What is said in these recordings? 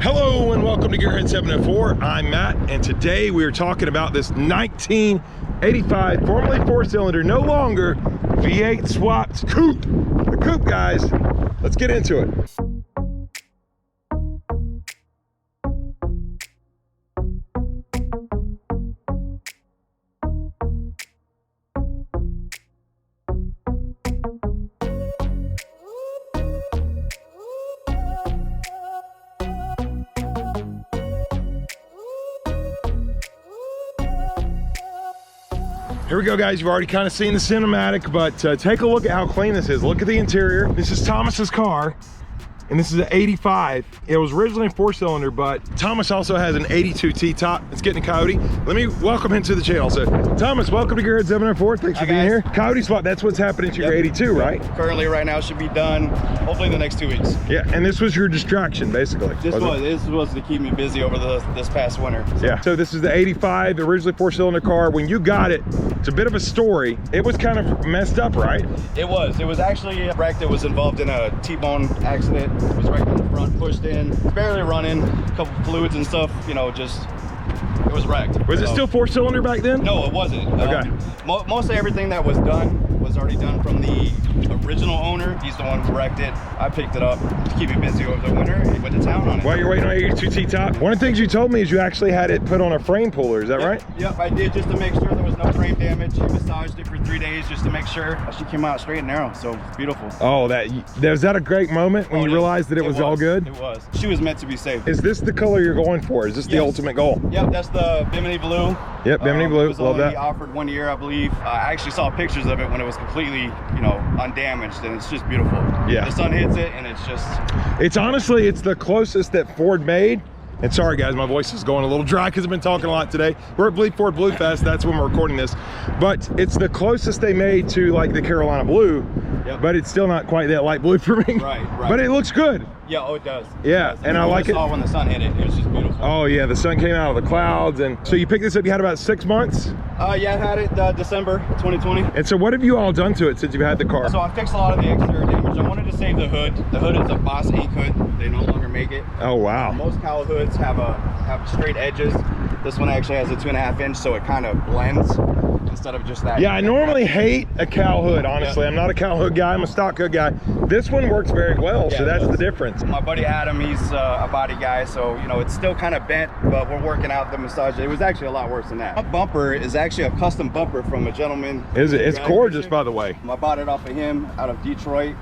Hello and welcome to Gearhead 704. I'm Matt, and today we are talking about this 1985, formerly 4-cylinder, no longer V8 swapped coupe. The coupe, guys. Let's get into it. Here we go, guys. You've already kind of seen the cinematic, but take a look at how clean this is. Look at the interior. This is Thomas's car, and this is an 85. It was originally a 4-cylinder, but Thomas also has an 82 T-top. It's getting a Coyote. Let me welcome him to the channel. So, Thomas, welcome to Gearhead 704. Thanks for being here. Coyote swap, that's what's happening to your 82, right? Currently, right now, should be done hopefully in the next 2 weeks. Yeah, and this was your distraction, basically. This was to keep me busy over this past winter. So. Yeah, so this is the 85, originally 4-cylinder car. When you got it, it's a bit of a story. It was kind of messed up, right? It was actually wrecked. It was involved in a T-bone accident. It was wrecked on the front, pushed in, barely running, a couple fluids and stuff, you know, just, it was wrecked. Was it still 4-cylinder back then? No, it wasn't. Okay. Mostly everything that was done was already done from the original owner. He's the one who wrecked it. I picked it up to keep me busy over the winter and went to town on it. While you're waiting on your 82 T-top, one of the things you told me is you actually had it put on a frame puller, is that right? Yep, I did, just to make sure there was no frame damage. I massaged it for 3 days just to make sure. She came out straight and narrow, so it's beautiful. Oh, was that a great moment when you realized that it was all good? It was. She was meant to be safe. Is this the color you're going for? Is this the ultimate goal? Yep, that's the Bimini Blue. Yep, Bimini Blue, it was love that. Offered 1 year, I believe. I actually saw pictures of it when it was completely, you know, undamaged, and it's just beautiful. Yeah. The sun hits it, and it's just... It's honestly, it's the closest that Ford made. And sorry guys, my voice is going a little dry because I've been talking a lot today. We're at Ford Blue Fest, that's when we're recording this. But it's the closest they made to like the Carolina Blue, but it's still not quite that light blue for me. Right. But it looks good. Yeah, oh, it does. Yeah, and I like it. Saw when the sun hit it, it was just beautiful. Oh yeah, the sun came out of the clouds. And so you picked this up, you had about 6 months? Yeah, I had it December 2020. And so what have you all done to it since you've had the car? So I fixed a lot of the exterior damage. I wanted to save the hood. The hood is a Boss 8 hood. They no longer make it. Oh wow. Most cowl hoods have straight edges. This one actually has a 2.5 inch, so it kind of blends instead of just that. Yeah, I normally hate a cowl hood, honestly. I'm not a cowl hood guy, I'm a stock hood guy. This one works very well, so that's the difference. My buddy Adam, he's a body guy, so you know, it's still kind of bent, but we're working out the massage. It was actually a lot worse than that. My bumper is actually a custom bumper from a gentleman. Is it? It's gorgeous, by the way. I bought it off of him out of Detroit.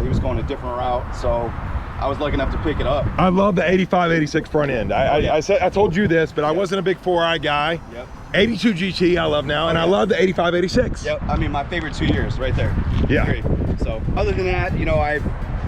He was going a different route, so I was lucky enough to pick it up. I love the 85, 86 front end. I told you this, but I wasn't a big 4i guy. Yep. 82 GT I love now, and I love the 85, 86. Yep, I mean, my favorite 2 years right there. Yeah. Great. So other than that, you know, I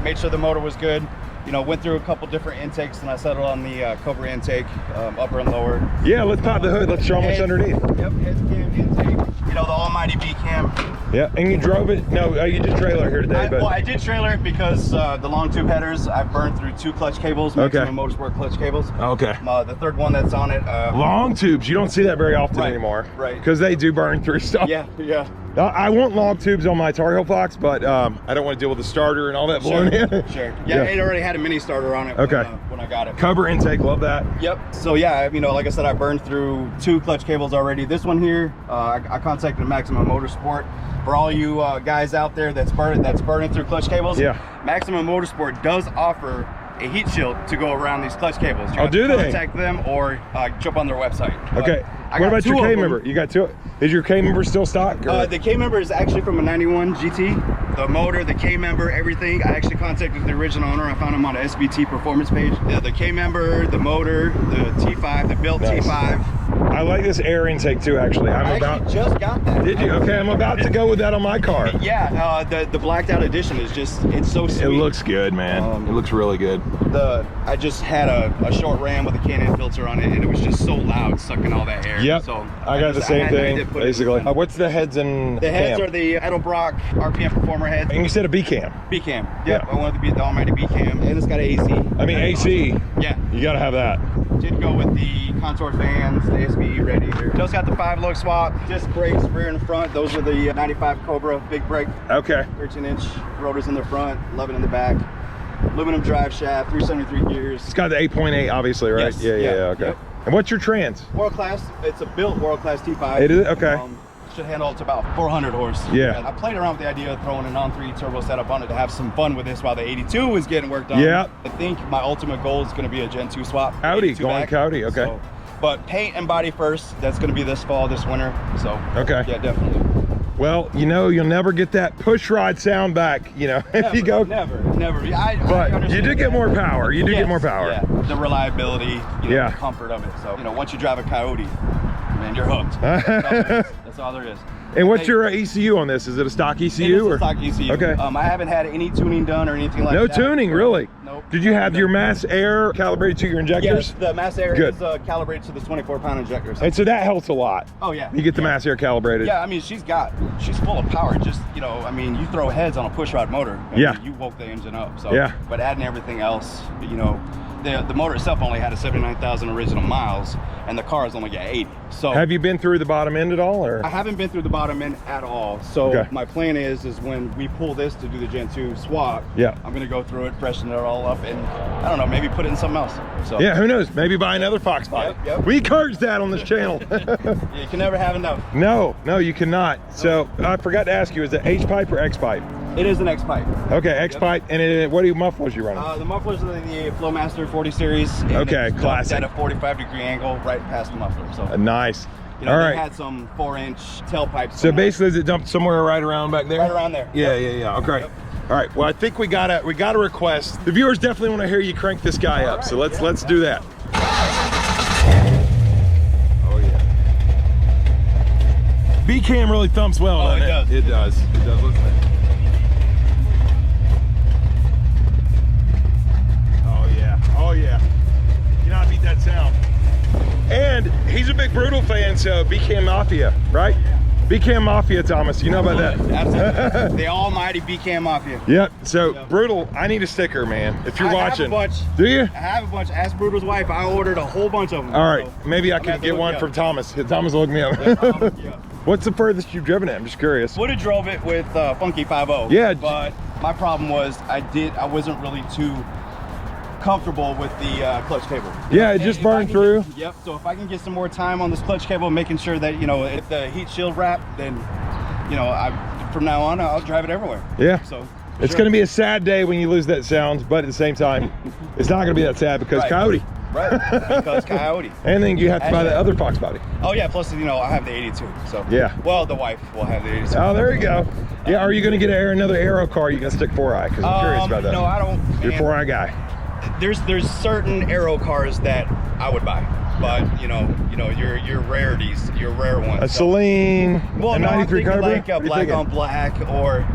made sure the motor was good. You know, went through a couple different intakes, and I settled on the Cobra intake, upper and lower. Yeah, let's pop the hood. Let's show them what's underneath. Yep, head cam intake. You know, the almighty B cam. Yeah, and you drove it? No, you did trailer here today. Well, I did trailer it because the long tube headers, I've burned through 2 clutch cables, Maximum Motorsport clutch cables. Okay. The third one that's on it. Long tubes, you don't see that very often anymore. Right. Because they do burn through stuff. Yeah, yeah. I want long tubes on my Tar Heel Fox, but I don't want to deal with the starter and all that blowing in. Sure. Yeah, it already had a mini starter on it when I got it. Cobra intake, love that. Yep. So yeah, you know, like I said, I burned through 2 clutch cables already. This one here, I contacted Maximum Motorsport. For all you guys out there that's burning through clutch cables, Maximum Motorsport does offer a heat shield to go around these clutch cables. You do they? Contact them or jump on their website. Okay. What about your K member? You got 2. Is your K member still stock? The K member is actually from a 91 GT. The motor, the K member, everything. I actually contacted the original owner. I found him on the SBT performance page. The K member, the motor, the T5, the built T5. I like this air intake too, actually. I actually just got that. Did you? Okay, I'm about to go with that on my car. Yeah, the blacked out edition is just, it's so sweet. It looks good, man. It looks really good. I just had a short ram with a K&N filter on it, and it was just so loud, sucking all that air. Yep, so I got the same thing, basically. What's the heads and The heads are the Edelbrock RPM Performer heads. And you said a B-cam. B-cam, yep. I wanted to be the almighty B-cam, and it's got an AC. I mean, AC. Yeah. You gotta have that. Did go with the contour fans, the SBE radiator. Just got the 5-lug swap, disc brakes, rear and front. Those are the 95 Cobra big brake. Okay. 13-inch rotors in the front, 11 in the back. aluminum drive shaft, 373 gears. It's got the 8.8, obviously, right? Yes, Yeah, okay. Yep. And what's your trans? World class. It's a built world class T5. It is? Okay. Should handle up to about 400 horse. Yeah. I played around with the idea of throwing a non-3 turbo setup on it to have some fun with this while the 82 was getting worked on. Yeah. I think my ultimate goal is going to be a Gen 2 swap. Coyote, going Coyote, okay. So, but paint and body first. That's going to be this fall, this winter. So, okay. Yeah, definitely. Well, you know, you'll never get that push rod sound back, you know, if you go. Never. But you do get more power. You do get more power. Yeah. The reliability, you know, the comfort of it. So, you know, once you drive a Coyote, man, you're hooked. That's all there is. And what's your ECU on this? Is it a stock ECU? Or? Stock ECU. Okay. I haven't had any tuning done or anything like that. No tuning, really? Nope. Did you have your mass air calibrated to your injectors? Yes, the mass air Good. is calibrated to the 24-pound injectors. And so that helps a lot. Oh, yeah. You get the mass air calibrated. Yeah, I mean, she's full of power. Just, you know, I mean, you throw heads on a push rod motor. I mean, you woke the engine up. So, yeah. But adding everything else, you know, the motor itself only had a 79,000 original miles, and the car's only got 80. So have you been through the bottom end at all, or? I haven't been through the bottom end at all. So my plan is when we pull this to do the Gen 2 swap, I'm gonna go through it, freshen it all up, and I don't know, maybe put it in something else. So yeah, who knows? Maybe buy another Foxbody. Yep. We encourage that on this channel. You can never have enough. No, you cannot. So I forgot to ask you, is it H pipe or X pipe? It is an X pipe. Okay, X pipe. And what mufflers you running? The mufflers are the Flowmaster 40 series. Okay, classic. At a 45-degree angle, right past the muffler. So nice. You know, all they right. had some 4-inch tailpipes. So basically, is it dumped somewhere right around back there? Right around there. Yeah. Okay. Yep. All right. Well, I think we got a request. The viewers definitely want to hear you crank this guy up. So let's do that. Oh yeah. B cam really thumps well. Oh, doesn't it? It does. It does. Listen. Oh yeah. You cannot beat that sound. And he's a big Brutal fan, so BCam Mafia, right? BCam Mafia, Thomas, you know about that? Absolutely. The almighty BCam Mafia. Yep. So Brutal, I need a sticker, man. If you're watching. I have a bunch. Do you? I have a bunch. Ask Brutal's wife. I ordered a whole bunch of them. All right. So maybe I can get one from Thomas. Thomas will look me up. What's the furthest you've driven it? I'm just curious. Would have drove it with Funky 5.0. Yeah. But my problem was I wasn't really too comfortable with the clutch cable. Yeah, it just burned through. Yep. So if I can get some more time on this clutch cable, making sure that, you know, if the heat shield wrap, then, you know, from now on I'll drive it everywhere. Yeah. So it's going to be a sad day when you lose that sound, but at the same time, it's not going to be that sad because Coyote. Right. Because Coyote. And then you have to buy the other Foxbody. Oh yeah. Plus, you know, I have the 82. So yeah. Well, the wife will have the 82. Oh, there you go. Yeah. Are you going to get another Aero car? You going to stick 4i? Because I'm curious about that. No, I don't. You're 4i guy. There's certain Aero cars that I would buy, but you know your rarities, your rare ones. A Celine, well, a no, 93 I'm Cobra? like a black on black or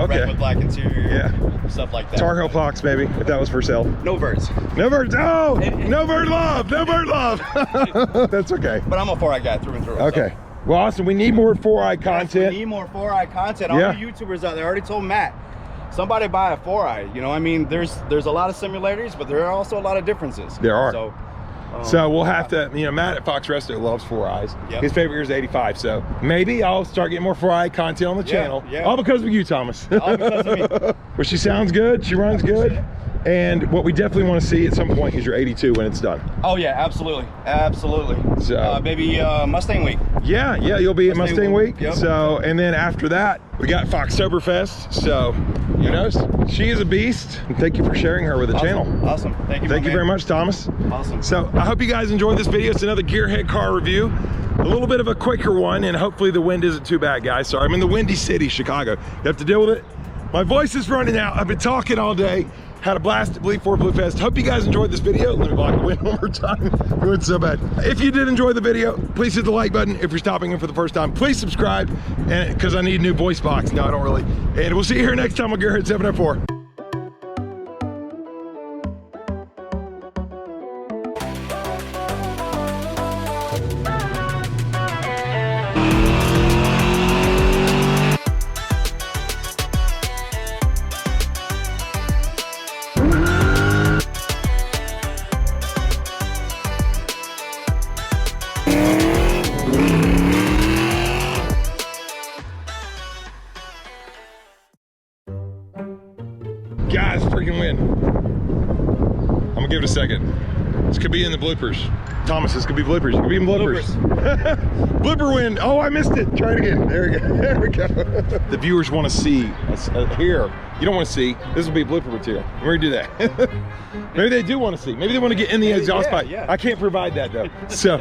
red with black interior, stuff like that. Tar Heel Fox, maybe, if that was for sale. No birds. No birds. Oh, no bird love. No bird love. That's okay. But I'm a 4i guy through and through. Okay. So. Well, awesome. We need more 4i content. Yes, we need more 4i content. All the YouTubers out there already told Matt, somebody buy a 4i. You know, I mean, there's a lot of similarities, but there are also a lot of differences. There are. So we'll have to, you know, Matt at Fox Resto loves 4i's. His favorite year is 85. So maybe I'll start getting more 4i content on the channel. All because of you, Thomas. All because of me. Well, she sounds good. She runs good. And what we definitely want to see at some point is your 82 when it's done. Oh yeah, absolutely, absolutely. So maybe Mustang week. Yeah, you'll be at Mustang week. Yep. So, and then after that, we got Foxtoberfest. So, who knows? She is a beast. And thank you for sharing her with the channel. Awesome. Thank you. Thank you very much, Thomas. Awesome. So I hope you guys enjoyed this video. It's another gearhead car review. A little bit of a quicker one, and hopefully the wind isn't too bad, guys. Sorry, I'm in the windy city, Chicago. You have to deal with it. My voice is running out. I've been talking all day. Had a blast at Bleed 4 Blue Fest. Hope you guys enjoyed this video. Let me block the wind one more time. It went so bad. If you did enjoy the video, please hit the like button. If you're stopping in for the first time, please subscribe. And because I need a new voice box. No, I don't really. And we'll see you here next time on Gearhead 704. second. This could be in the bloopers. Thomas, this could be bloopers. It could be in bloopers. Blooper win. Oh, I missed it. Try it again. There we go. There we go. The viewers want to see us here. You don't want to see. This will be blooper material. We're gonna do that. Maybe they do want to see. Maybe they want to get in the exhaust pipe. Yeah. I can't provide that though. So